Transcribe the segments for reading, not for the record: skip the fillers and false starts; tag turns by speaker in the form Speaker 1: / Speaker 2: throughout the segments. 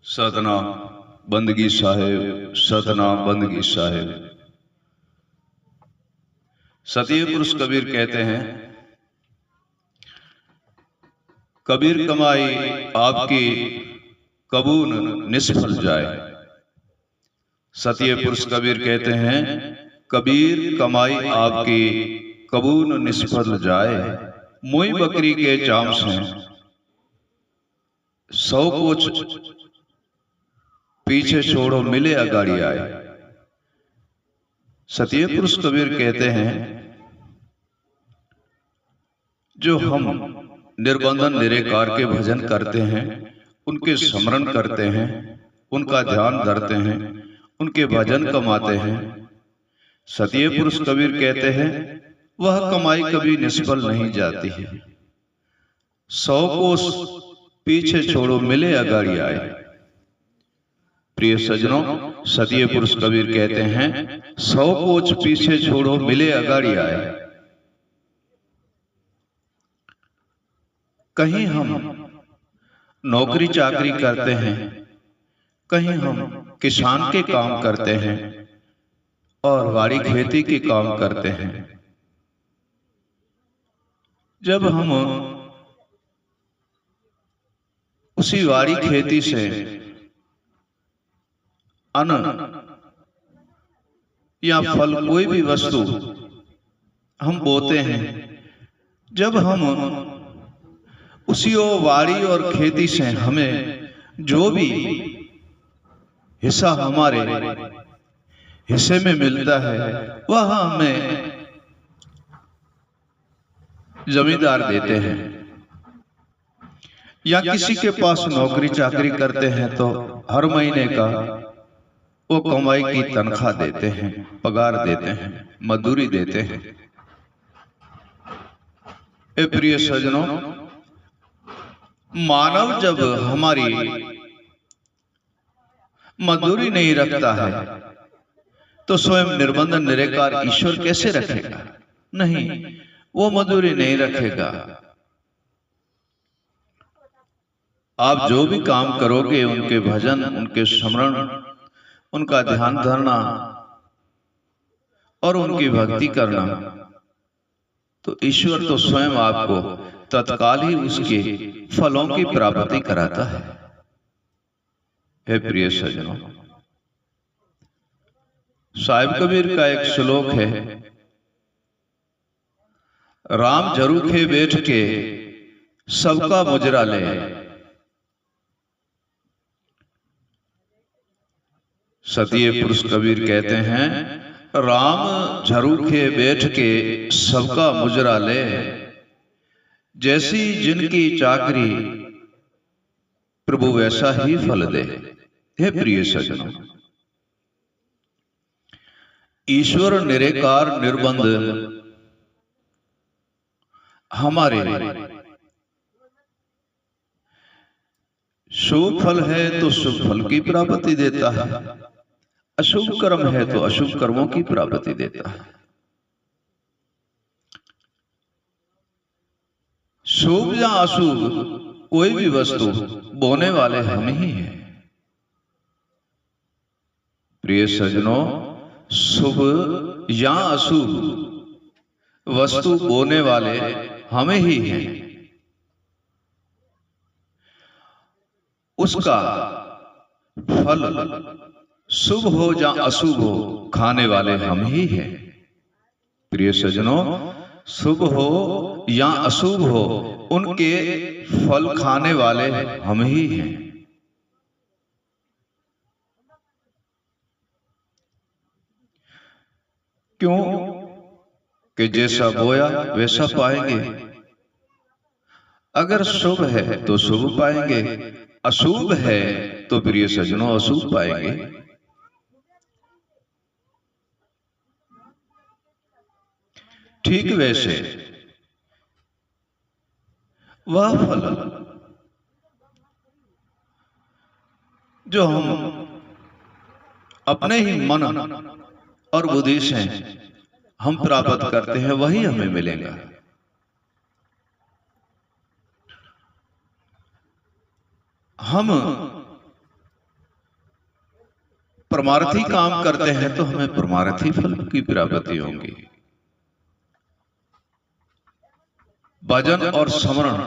Speaker 1: सतनाम बंदगी साहेब, सतनाम बंदगी साहेब। सतीय पुरुष कबीर कहते हैं, कबीर कमाई आपकी कबू निष्फल जाए। सतीय पुरुष कबीर कहते हैं, कबीर कमाई आपकी कबू निष्फल जाए। मुई बकरी के चाम से 100 कोच पीछे छोड़ो मिले अगाड़ी आए। सतीय पुरुष कबीर कहते हैं, जो हम निर्बंधन निरेकार के भजन करते हैं, उनके स्मरण करते हैं, उनका ध्यान धरते हैं, उनके भजन कमाते हैं, सतीय पुरुष कबीर कहते हैं वह कमाई कभी निष्फल नहीं जाती है। 100 कोस पीछे छोड़ो मिले अगाड़ी आए। प्रिय सज्जनों, सतीय पुरुष कबीर कहते हैं 100 कोच पीछे छोड़ो मिले अगाड़ी आए। कहीं हम नौकरी चाकरी करते हैं, कहीं हम किसान के काम करते हैं और वाड़ी खेती के काम करते हैं। जब हम उसी वाड़ी खेती से अन्न या फल कोई भी वस्तु हम बोते हैं, जब हम उसी वाड़ी और खेती से हमें जो भी हिस्सा हमारे हिस्से में मिलता है वह हमें जमींदार देते हैं, या किसी के पास नौकरी चाकरी करते हैं तो हर महीने का वो कमाई की तनख्वाह देते हैं, पगार देते हैं, मजदूरी देते हैं। ए प्रिय सज्जनों, मानव जब हमारी मजदूरी नहीं रखता है तो स्वयं निर्बंधन निरेकार ईश्वर कैसे रखेगा? नहीं, वो मजदूरी नहीं रखेगा। आप जो भी काम करोगे, उनके भजन, उनके स्मरण, उनका ध्यान धरना और उनकी भक्ति करना, तो ईश्वर तो स्वयं आपको तत्काल ही उसके फलों की प्राप्ति कराता है। हे प्रिय सज्जनों, साहिब कबीर का एक श्लोक है, राम झरूखे बैठ के सबका मुजरा ले। सतीय पुरुष कबीर कहते हैं, राम झरूखे बैठ के सबका मुजरा ले, जैसी जिनकी चाकरी प्रभु वैसा ही फल दे। हे प्रिय सज्जनों, ईश्वर निरेकार निर्बंध हमारे शुभ फल है तो शुभ फल की प्राप्ति देता है, अशुभ कर्म है तो अशुभ कर्मों की प्राप्ति देता है। शुभ या अशुभ कोई भी वस्तु बोने वाले हम ही हैं। प्रिय सज्जनों, शुभ या अशुभ वस्तु बोने वाले हम ही हैं। उसका फल शुभ हो या अशुभ हो, खाने वाले हम ही हैं। प्रिय सज्जनों, शुभ हो या अशुभ हो, उनके फल खाने वाले हम ही हैं। क्यों? कि जैसा बोया वैसा पाएंगे। अगर शुभ है तो शुभ पाएंगे, अशुभ है तो प्रिय सज्जनों अशुभ पाएंगे। ठीक वैसे वह फल जो हम अपने ही मन और बुद्धि से हम प्राप्त करते हैं वही हमें मिलेगा। हम परमार्थी काम करते हैं तो हमें परमार्थी फल की प्राप्ति होगी। भजन और स्मरण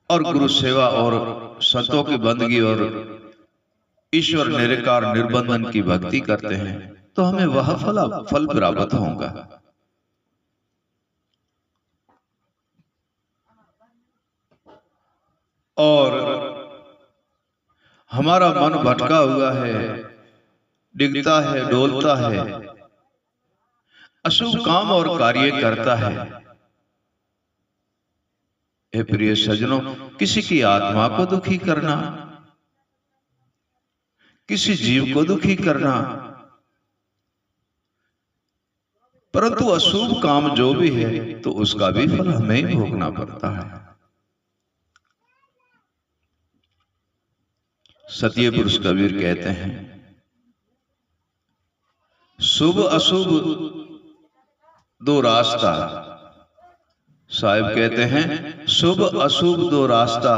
Speaker 1: और गुरु सेवा और संतों की बंदगी और ईश्वर निराकार निर्बंधन की भक्ति करते हैं तो हमें वह फल प्राप्त होगा। और हमारा मन भटका हुआ है, डिगता है, डोलता है, अशुभ काम और कार्य करता है। हे प्रिय सज्जनों, किसी की आत्मा को दुखी करना, किसी जीव को दुखी करना, परंतु अशुभ काम जो भी है तो उसका भी फल हमें ही भोगना पड़ता है। सत्य पुरुष कबीर कहते हैं, शुभ अशुभ दो रास्ता। साहिब कहते हैं, शुभ अशुभ दो रास्ता,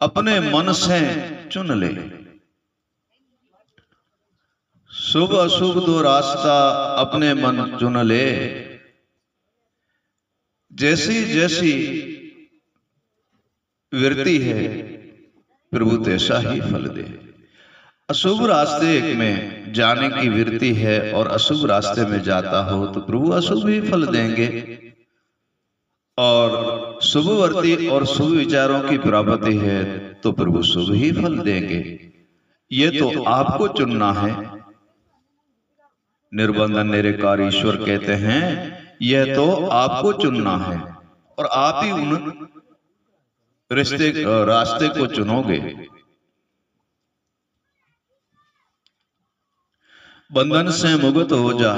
Speaker 1: अपने मन से चुन ले। शुभ अशुभ दो रास्ता अपने मन चुन ले, जैसी जैसी वृत्ति है प्रभु तैसा ही फल दे। अशुभ रास्ते में जाने की वृत्ति है और अशुभ रास्ते में जाता हो तो प्रभु अशुभ ही फल देंगे। और शुभवर्ती और शुभ विचारों की प्राप्ति है तो प्रभु शुभ ही फल देंगे। ये तो आपको चुनना है। निर्बंधन निराकार ईश्वर कहते हैं, यह तो आपको चुनना है और आप ही उन रास्ते को चुनोगे। बंधन से मुक्त हो जा।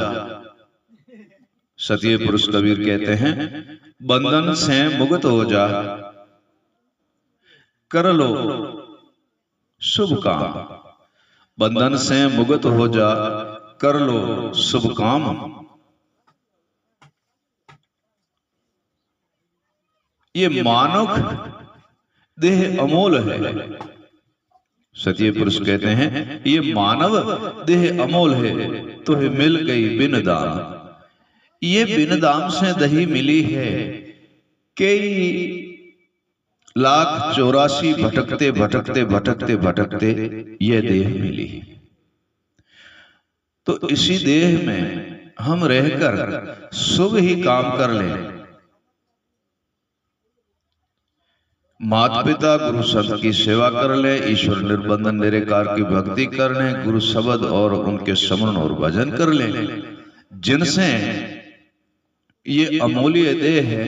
Speaker 1: सत्य पुरुष कबीर कहते हैं, बंधन से मुक्त हो जा, कर लो शुभ काम। बंधन से मुक्त हो जा, कर लो शुभ काम। ये मानव देह अमोल है। सत्य पुरुष कहते हैं, ये मानव देह अमोल है तो है मिल गई बिन दाम। ये बिन दाम से दही मिली है, कई लाख 84 भटकते भटकते भटकते भटकते ये देह मिली। तो इसी देह में हम रहकर शुभ ही काम कर लें। माता पिता गुरु संत की सेवा कर ले, ईश्वर निर्बंधन निराकार की भक्ति कर ले, गुरु शब्द और उनके स्मरण और भजन कर ले, जिनसे ये अमूल्य देह है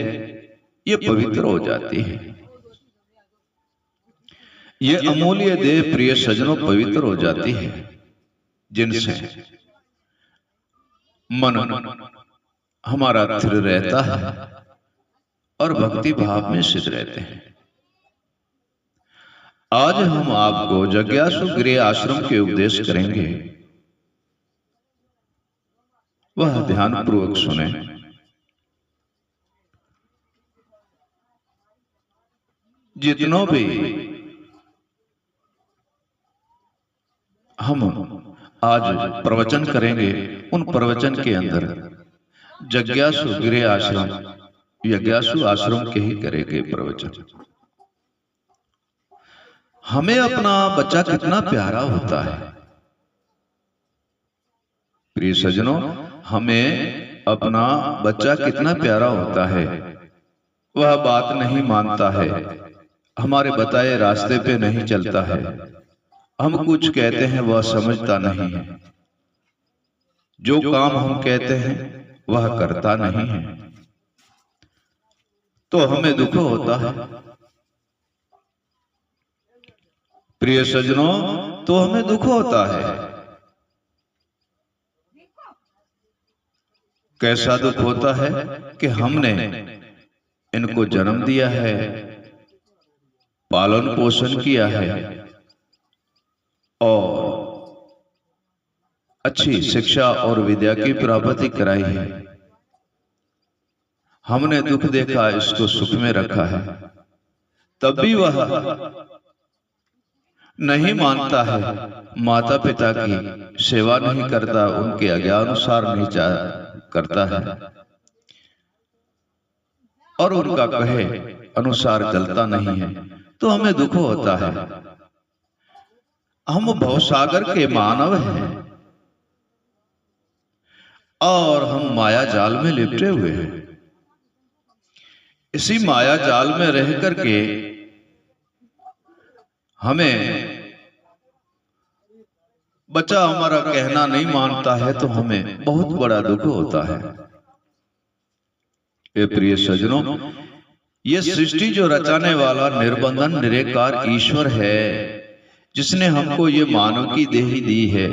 Speaker 1: ये पवित्र हो जाती है। ये अमूल्य देह प्रिय सज्जनों पवित्र हो जाती है, जिनसे मन हमारा स्थिर रहता है और भक्ति भाव में स्थित रहते हैं। आज हम आपको जग्यासु गृह आश्रम के उपदेश करेंगे, वह ध्यान पूर्वक सुने। जितनों भी हम आज प्रवचन करेंगे उन प्रवचन के अंदर जग्यासु गृह आश्रम यज्ञासु आश्रम के ही करेंगे प्रवचन। हमें अपना बच्चा कितना प्यारा होता है प्रिय सज्जनों, हमें अपना बच्चा कितना प्यारा होता है। वह बात नहीं मानता है, हमारे बताए रास्ते पे नहीं चलता है, हम कुछ कहते हैं वह समझता नहीं है, जो काम हम कहते हैं वह करता नहीं है, तो हमें दुख होता है। प्रिय सज्जनों, तो हमें दुख होता है। कैसा दुख होता है कि हमने इनको जन्म दिया है, पालन पोषण किया है और अच्छी शिक्षा और विद्या की प्राप्ति कराई है। हमने दुख देखा, इसको सुख में रखा है, तब भी वह नहीं मानता है, माता पिता की सेवा नहीं करता, उनके आज्ञानुसार नहीं करता है और उनका कहे अनुसार चलता नहीं है, तो हमें दुख होता है। हम भवसागर के मानव हैं और हम माया जाल में लिपटे हुए हैं। इसी माया जाल में रह करके हमें बच्चा हमारा कहना नहीं मानता है, तो हमें बहुत बड़ा दुख होता है। ये प्रिय सज्जनों, ये सृष्टि जो रचाने वाला निर्बंधन निराकार ईश्वर है, जिसने हमको ये मानव की देह दी है,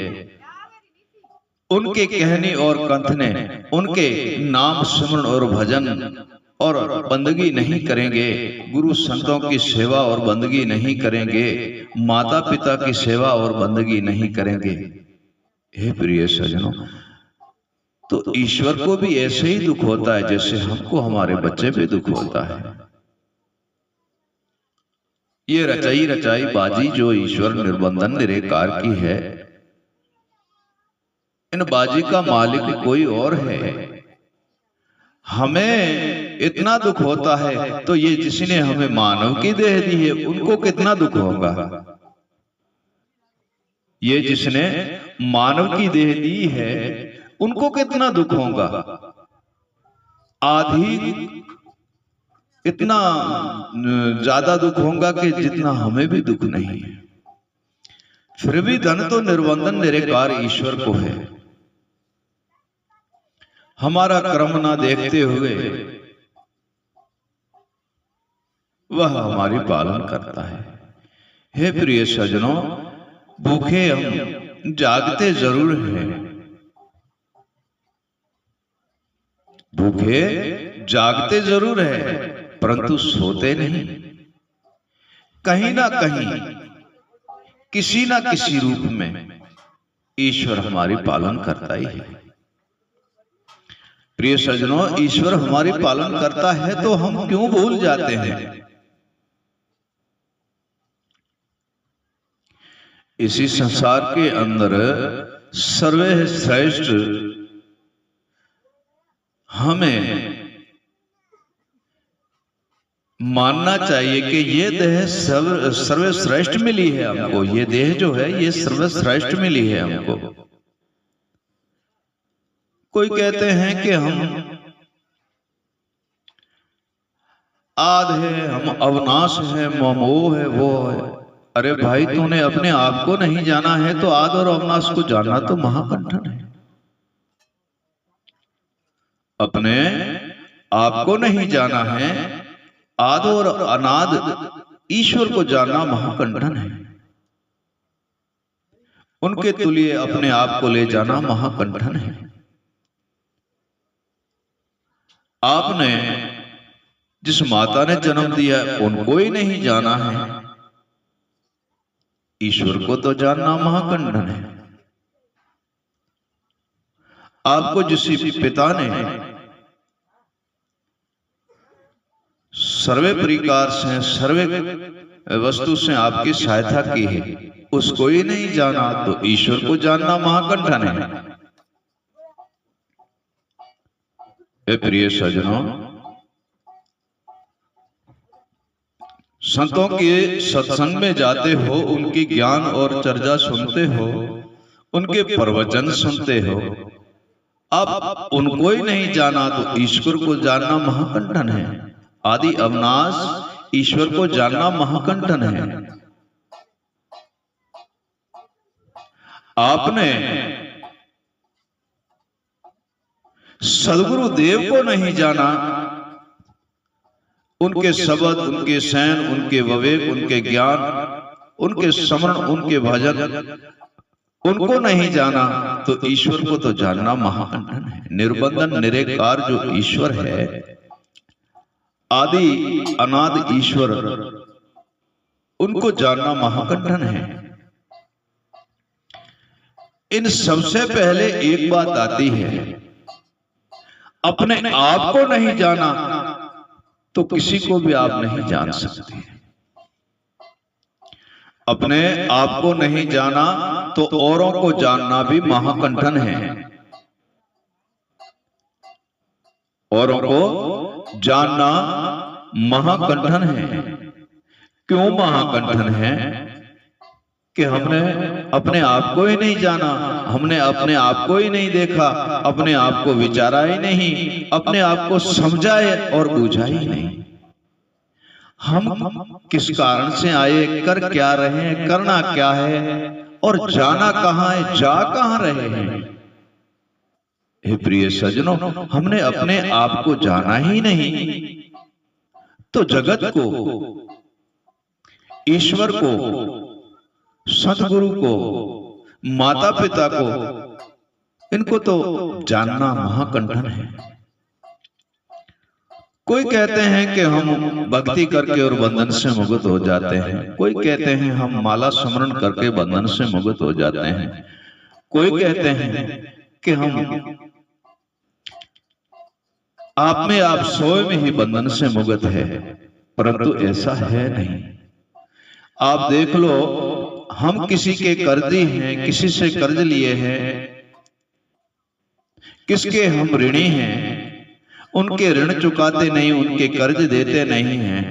Speaker 1: उनके कहने और कंथने, उनके नाम स्मरण और भजन और बंदगी नहीं करेंगे, गुरु संतों की सेवा और बंदगी नहीं करेंगे, माता पिता की सेवा और बंदगी नहीं करेंगे, हे प्रिय सज्जनों, तो ईश्वर को भी ऐसे ही दुख होता है जैसे हमको हमारे बच्चे पे दुख होता है। ये रचाई रचाई बाजी जो ईश्वर निर्बंधन निराकार की है, इन बाजी का मालिक कोई और है। हमें इतना दुख होता है, तो ये जिसने हमें मानव की देह दी है उनको कितना दुख होगा। ये जिसने मानव की देह दी है उनको कितना दुख होगा। आधी इतना ज्यादा दुख होगा कि जितना हमें भी दुख नहीं है। फिर भी धन तो निर्बंधन निराकार ईश्वर को है। हमारा कर्म ना देखते हुए वह हमारी पालन करता है। हे प्रिय सज्जनों, भूखे हम जागते जरूर हैं, भूखे जागते जरूर है, परंतु सोते नहीं। कहीं ना कहीं किसी ना किसी रूप में ईश्वर हमारी पालन करता ही है। प्रिय सज्जनों, ईश्वर हमारी पालन करता है तो हम क्यों भूल जाते हैं। इसी संसार के अंदर सर्वश्रेष्ठ हमें मानना चाहिए कि ये देह सर्वश्रेष्ठ मिली है हमको। ये देह जो है ये सर्वश्रेष्ठ मिली है हमको। कोई कहते हैं कि हम आद है, हम अविनाश है, मोह है, वो है। अरे भाई, तूने अपने आप को नहीं जाना है तो आद और अविनाश को जानना तो महाकंठन है। अपने आप को नहीं जाना है, आद और अनाद ईश्वर को जानना महाकंठन है। उनके तुल्य अपने आप को ले जाना महाकंठन है। आपने जिस माता ने जन्म दिया उनको ही नहीं जाना है, ईश्वर को तो जानना महाकंठन है। आपको जिस पिता ने सर्वे प्रकार से सर्वे वस्तु से आपकी सहायता की है, उसको ही नहीं जाना तो ईश्वर को जानना महाकंठन है। प्रिय सज्जनों, संतों के सत्संग में जाते हो, उनकी ज्ञान और चर्चा सुनते हो, उनके प्रवचन सुनते हो, अब उनको ही नहीं जाना तो ईश्वर को जानना महाकंठन है। आदि अविनाश ईश्वर को जानना महाकंठन है। आपने सदगुरु देव को नहीं जाना, उनके शब्द, उनके सैन, उनके विवेक, उनके ज्ञान, उनके स्मरण, उनके भजन, उनको नहीं जाना तो ईश्वर को तो जानना महाकंठन है। निर्बंधन निराकार जो ईश्वर है, आदि अनाद ईश्वर, उनको जानना महाकंठन है। इन सबसे पहले एक बात आती है, अपने आप को नहीं जाना तो किसी को भी आप नहीं जान सकते। अपने आप को नहीं जाना तो औरों को जानना भी महाकंठन है। औरों को जानना महाकंठन है। क्यों महाकंठन है? कि हमने अपने आप को ही नहीं जाना, हमने अपने आप को ही नहीं देखा, अपने आप को विचारा ही नहीं, अपने आप को समझा और बूझा ही नहीं। हम किस कारण से आए, कर क्या रहे हैं, करना क्या है और जाना कहाँ है, जा कहाँ रहे हैं। हे प्रिय सज्जनों, हमने अपने आप को जाना ही नहीं तो जगत को, ईश्वर को, सतगुरु को, माता पिता को, इनको तो जानना महाकंठन है। कोई कहते हैं कि हम भक्ति करके और बंधन से मुक्त हो जाते हैं, कोई कहते हैं हम माला स्मरण करके बंधन से मुक्त हो जाते हैं, कोई कहते हैं कि हम आप में आप सोए में ही बंधन से मुक्त है, परंतु ऐसा है नहीं। आप देख लो, हम किसी के कर्जी हैं, किसी से कर्ज लिए हैं, किसके हम ऋणी हैं, उनके ऋण चुकाते नहीं, उनके कर्ज देते नहीं हैं,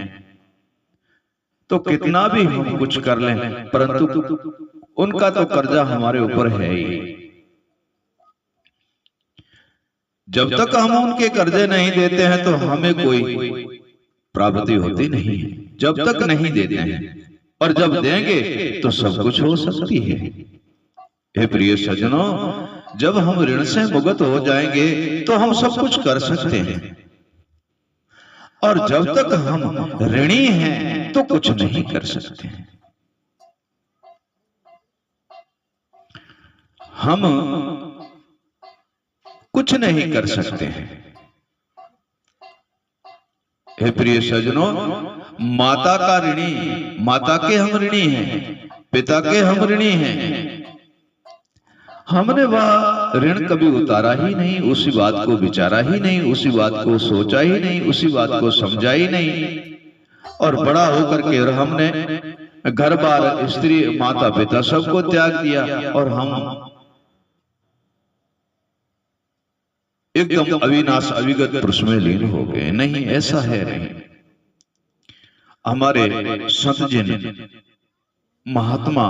Speaker 1: तो कितना भी हम कुछ कर लें, परंतु उनका तो कर्जा हमारे ऊपर है ही। जब तक हम उनके कर्जे नहीं देते हैं तो हमें कोई प्राप्ति होती नहीं है, जब तक नहीं देते हैं, और जब देंगे तो सब कुछ हो सकती है। हे प्रिय सज्जनों, जब हम ऋण से मुक्त हो जाएंगे तो हम सब कुछ कर सकते हैं, और जब तक हम ऋणी हैं तो कुछ नहीं कर सकते। हम कुछ नहीं कर सकते हैं। हे प्रिय सज्जनों, माता का ऋणी, माता के हम ऋणी हैं, पिता के हम ऋणी हैं। हमने वह ऋण कभी उतारा ही नहीं, उसी बात को विचारा ही नहीं, उसी बात को सोचा ही नहीं, उसी बात को समझा ही नहीं, और बड़ा होकर के हमने घर बार, स्त्री, माता पिता सबको त्याग दिया और हम एकदम अविनाश अविगत पुरुष में लीन हो गए। नहीं, ऐसा है नहीं। हमारे संतजन, महात्मा,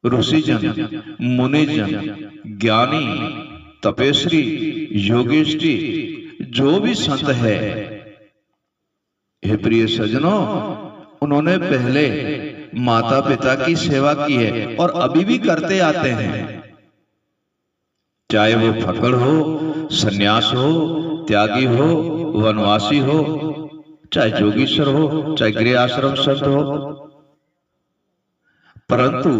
Speaker 1: ऋषिजन, मुनिजन, ज्ञानी, तपेश्री, योगेश्वरी, जो भी संत है, हे प्रिय सज्जनों, उन्होंने पहले माता पिता की सेवा की है और अभी भी करते आते हैं। चाहे वो फकड़ हो, सन्यास हो, त्यागी हो, वनवासी हो, चाहे जोगीश्वर हो, चाहे गृह आश्रम संत हो, परंतु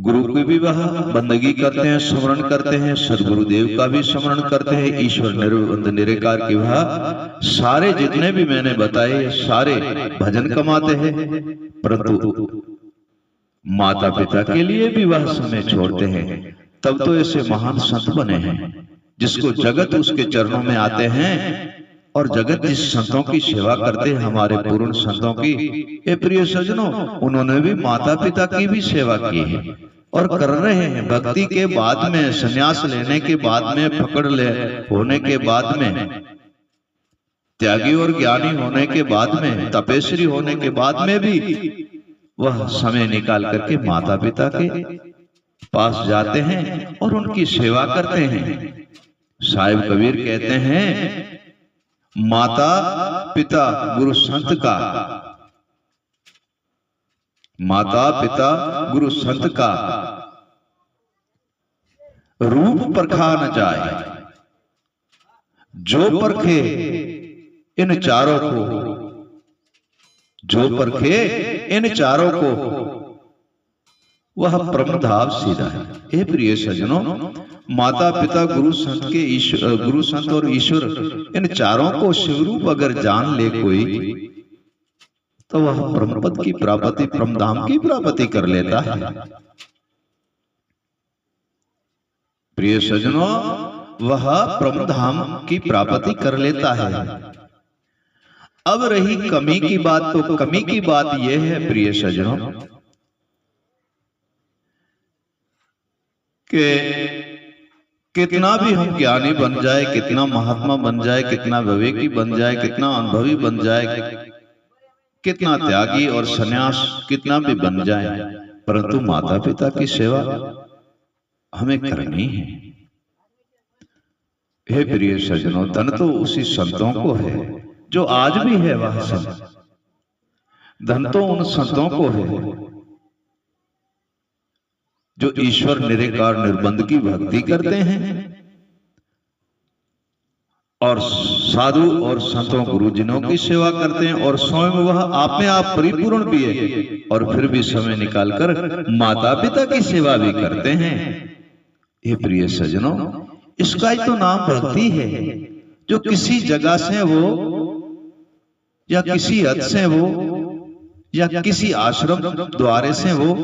Speaker 1: गुरु की भी वह बंदगी करते हैं, स्मरण करते हैं, सदगुरुदेव का भी स्मरण करते हैं, ईश्वर निराकार की वह सारे जितने भी मैंने बताए सारे भजन कमाते हैं, परंतु माता पिता के लिए भी वह समय छोड़ते हैं। तब तो ऐसे महान संत बने हैं जिसको जगत उसके चरणों में आते हैं, और जगत जिस संतों की सेवा करते हैं, हमारे पूर्ण संतों की, ये प्रिय सज्जनों, उन्होंने भी माता पिता की भी सेवा की है और कर रहे हैं। भक्ति के बाद में, संन्यास लेने के बाद में, पकड़ ले होने के बाद में, त्यागी और ज्ञानी होने के बाद में, तपेश्वरी होने के बाद में भी वह समय निकाल करके माता पिता के पास जाते हैं और उनकी सेवा करते हैं। साहिब कबीर कहते हैं, माता पिता गुरु संत का, माता पिता गुरु संत का रूप परखा न जाए, जो परखे इन चारों को, जो परखे इन चारों को वह परमधाम सीधा है। हे प्रिय सज्जनों, माता पिता गुरु संत के गुरु संत और ईश्वर, इन चारों को शिवरूप अगर जान ले कोई, तो वह परमपद की प्राप्ति, परमधाम की प्राप्ति कर लेता है। प्रिय सज्जनों, वह परमधाम की प्राप्ति कर लेता है। अब रही कमी की बात, तो कमी की बात यह है प्रिय सज्जनों कि कितना भी हम ज्ञानी बन जाए, कितना महात्मा बन जाए, कितना विवेकी बन जाए, कितना अनुभवी बन जाए, कितना त्यागी और सन्यास कितना भी बन जाए, परंतु माता पिता की सेवा हमें करनी है। हे प्रिय सज्जनों, धन तो उसी संतों को है जो आज भी है वह संत। धन तो उन संतों को है जो ईश्वर निराकार निर्बंध की भक्ति करते हैं और साधु और संतों गुरुजनों की सेवा करते हैं, और स्वयं वह आप में आप परिपूर्ण भी है और फिर भी समय निकालकर माता पिता की सेवा भी करते हैं। ये प्रिय सज्जनों, इसका ही तो नाम भक्ति है। जो किसी जगह से वो या किसी हद से वो या किसी आश्रम द्वारे से वो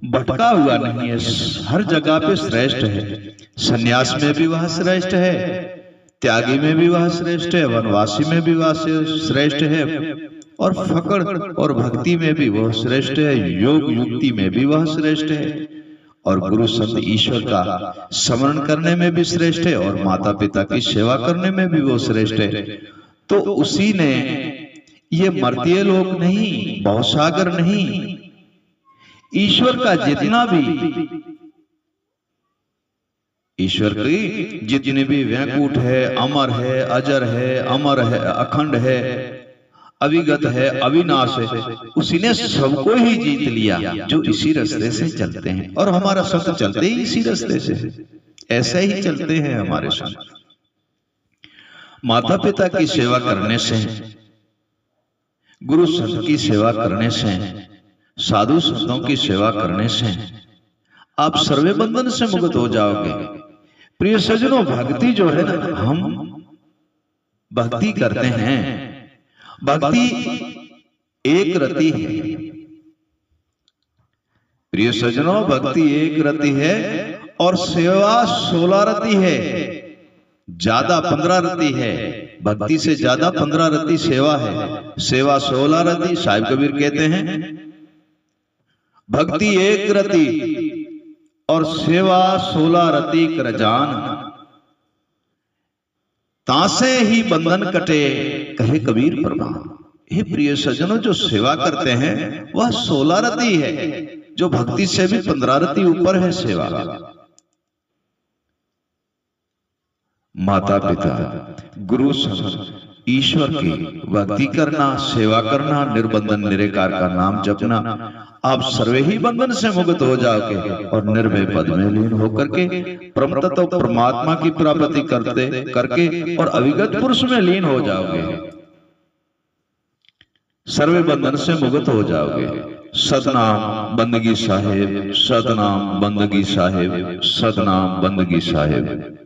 Speaker 1: भटका हुआ नहीं है, हर जगह पे श्रेष्ठ है। सन्यास में भी वह श्रेष्ठ है, त्यागी में भी वह श्रेष्ठ है, वनवासी में भी वह श्रेष्ठ है, और फकड़ और भक्ति में भी वह श्रेष्ठ है, योग युक्ति में भी वह श्रेष्ठ है, और गुरु संत ईश्वर का स्मरण करने में भी श्रेष्ठ है, और माता पिता की सेवा करने में भी वो श्रेष्ठ है। तो उसी ने ये मर्तीय लोक नहीं, भवसागर नहीं, ईश्वर का जितना भी, ईश्वर की जितने भी वैकुंठ है, अमर है, अजर है, अमर है, अखंड है, अविगत है, अविनाश है, उसी ने सबको ही जीत लिया जो इसी रास्ते से चलते हैं। और हमारा संत चलते ही इसी रास्ते से, ऐसे ही चलते हैं हमारे संत। माता पिता की सेवा करने से, गुरु संत की सेवा करने से, साधु संतों की सेवा करने से आप सर्वे बंधन से मुक्त हो जाओगे। प्रिय सज्जनों, भक्ति जो है ना, हम भक्ति करते हैं, भक्ति एक रति है। प्रिय सज्जनों, भक्ति एक रति है और सेवा 16 रति है, ज्यादा 15 रति है। भक्ति से ज्यादा 15 रति सेवा है, सेवा 16 रति। साहिब कबीर कहते हैं भक्ति एक रति और सेवा 16 रति कर जान, तासे ही बंधन कटे कहे कबीर प्रमाण। हे प्रिय सज्जनों, जो सेवा करते हैं वह 16 रति है, जो भक्ति से भी 15 रति ऊपर है सेवा। माता पिता, गुरु संत, ईश्वर की भक्ति करना, सेवा करना, निर्बंधन निराकार का नाम जपना, आप सर्वे ही बंधन से मुक्त हो जाओगे और निर्भय पद में लीन होकर के परम तत्व परमात्मा की प्राप्ति करके और अविगत पुरुष में लीन हो जाओगे, सर्वे बंधन से मुक्त हो जाओगे। सतनाम बंदगी साहेब, सतनाम बंदगी साहेब, सतनाम बंदगी साहेब।